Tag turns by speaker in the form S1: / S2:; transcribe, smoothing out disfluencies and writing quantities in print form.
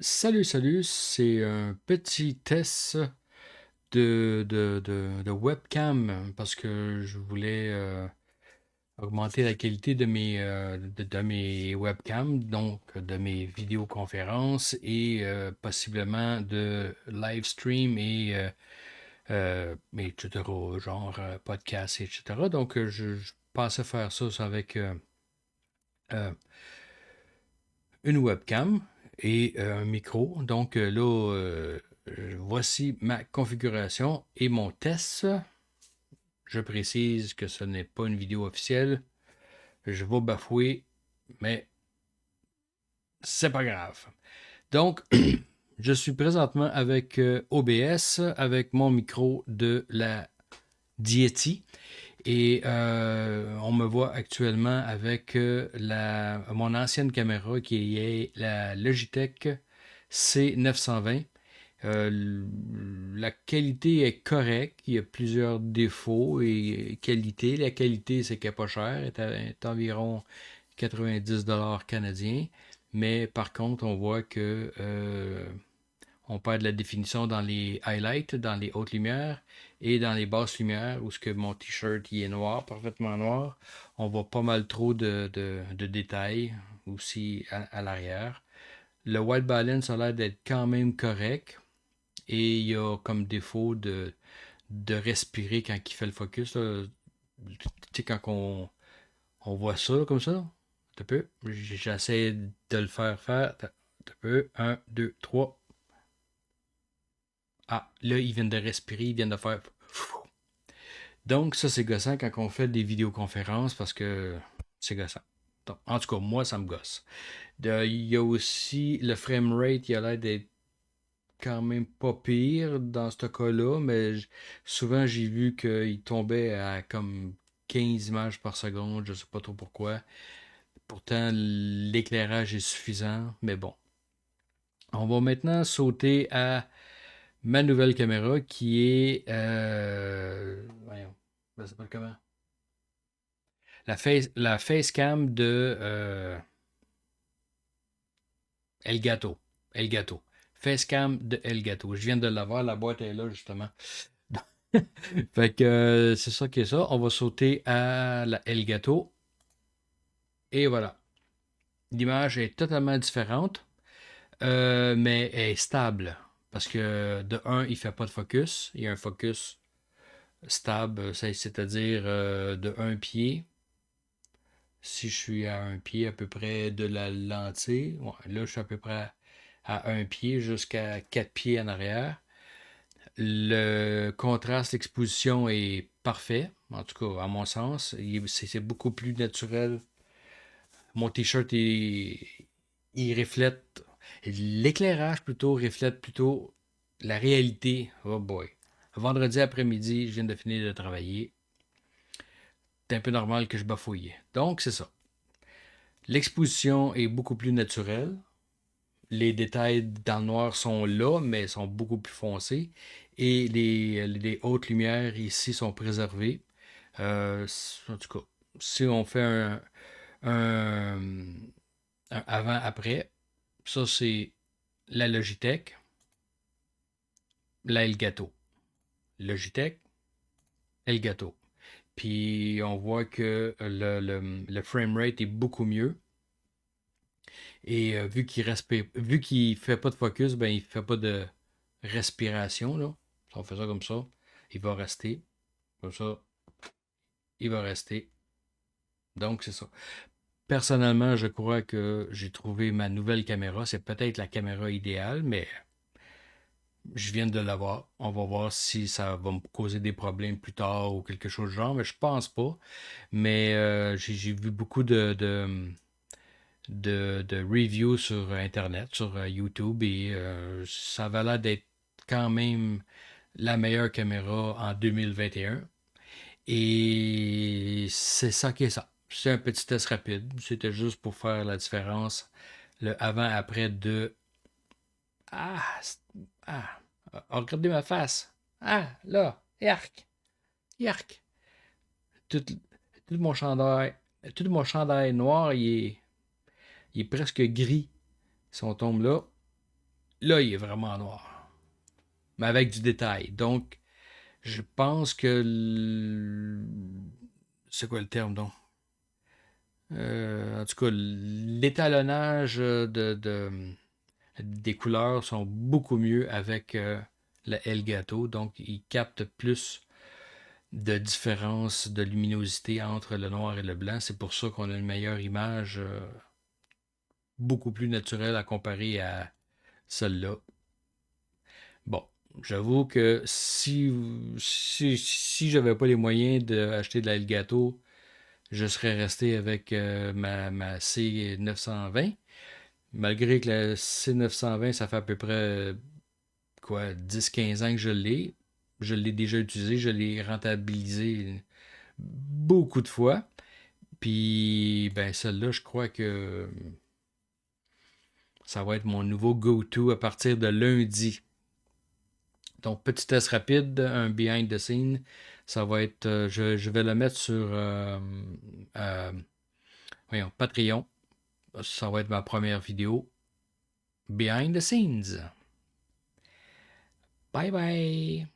S1: Salut, salut, c'est un petit test de webcam parce que je voulais augmenter la qualité de mes webcams, donc de mes vidéoconférences et possiblement de live stream etc., genre podcast, etc. Donc je pensais faire ça avec euh, une webcam et un micro. Donc voici ma configuration et mon test. Je précise que ce n'est pas une vidéo officielle. Je vais bafouer, mais c'est pas grave. Donc, je suis présentement avec OBS, avec mon micro de la Dieti. Et on me voit actuellement avec mon ancienne caméra qui est la Logitech C920. La qualité est correcte. Il y a plusieurs défauts et qualités. La qualité, c'est qu'elle n'est pas chère. Elle est environ 90 $ canadiens. Mais par contre, on voit que on perd de la définition dans les highlights, dans les hautes lumières et dans les basses lumières où ce que mon t-shirt est noir, parfaitement noir. On voit pas mal trop de détails aussi à l'arrière. Le white balance a l'air d'être quand même correct et il y a comme défaut de respirer quand il fait le focus. Là. Tu sais, quand on voit ça là, comme ça, un peu, j'essaie de le faire. Un peu, un, deux, trois. Ah, là, ils viennent de respirer, ils viennent de faire. Donc, ça, c'est gossant quand on fait des vidéoconférences parce que c'est gossant. Donc, en tout cas, moi, ça me gosse. Il y a aussi le framerate, il a l'air d'être quand même pas pire dans ce cas-là, mais souvent, j'ai vu qu'il tombait à comme 15 images par seconde, je sais pas trop pourquoi. Pourtant, l'éclairage est suffisant, mais bon. On va maintenant sauter à ma nouvelle caméra qui est. Voyons, ça s'appelle comment? La facecam de Elgato. Elgato. Facecam de Elgato. Je viens de l'avoir, la boîte est là justement. Fait que c'est ça qui est ça. On va sauter à la Elgato. Et voilà. L'image est totalement différente, mais elle est stable. Parce que de un, il ne fait pas de focus. Il y a un focus stable, c'est-à-dire de un pied. Si je suis à un pied à peu près de la lentille, ouais, là je suis à peu près à un pied jusqu'à quatre pieds en arrière. Le contraste d'exposition est parfait, en tout cas à mon sens. C'est beaucoup plus naturel. Mon t-shirt il reflète, l'éclairage plutôt reflète plutôt la réalité. Oh boy. Vendredi après-midi, je viens de finir de travailler. C'est un peu normal que je bafouille. Donc c'est ça. L'exposition est beaucoup plus naturelle. Les détails dans le noir sont là, mais sont beaucoup plus foncés. Et les hautes lumières ici sont préservées. En tout cas, si on fait un, un avant-après, ça c'est la Logitech, la Elgato. Logitech, Elgato. Puis on voit que le framerate est beaucoup mieux. Et vu qu'il fait pas de focus, ben il fait pas de respiration, là. Si on fait ça comme ça, il va rester. Comme ça, il va rester. Donc, c'est ça. Personnellement, je crois que j'ai trouvé ma nouvelle caméra. C'est peut-être la caméra idéale, mais je viens de l'avoir. On va voir si ça va me causer des problèmes plus tard ou quelque chose du genre, mais je pense pas. Mais j'ai vu beaucoup de reviews sur Internet, sur YouTube, et ça avait l'air d'être quand même la meilleure caméra en 2021. Et c'est ça qui est ça. C'est un petit test rapide. C'était juste pour faire la différence, le avant-après de. Ah, ah, regardez ma face. Ah, là, yark, yark. Tout, tout mon chandail, tout mon chandail noir, il est presque gris si on tombe là. là, il est vraiment noir. Mais avec du détail. Donc, je pense que... C'est quoi le terme, donc? En tout cas, l'étalonnage des couleurs sont beaucoup mieux avec le Elgato. Donc, il capte plus de différence de luminosité entre le noir et le blanc. C'est pour ça qu'on a une meilleure image, beaucoup plus naturelle à comparer à celle-là. Bon, j'avoue que si j'avais pas les moyens d'acheter de la Elgato, je serais resté avec ma C920. Malgré que la C920, ça fait à peu près quoi, 10-15 ans que je l'ai. Je l'ai déjà utilisé, je l'ai rentabilisé beaucoup de fois. Puis, ben, celle-là, je crois que ça va être mon nouveau go-to à partir de lundi. Donc, petit test rapide, un behind the scene. Ça va être, je vais le mettre sur euh, voyons, Patreon. Ça va être ma première vidéo. Behind the scenes. Bye bye.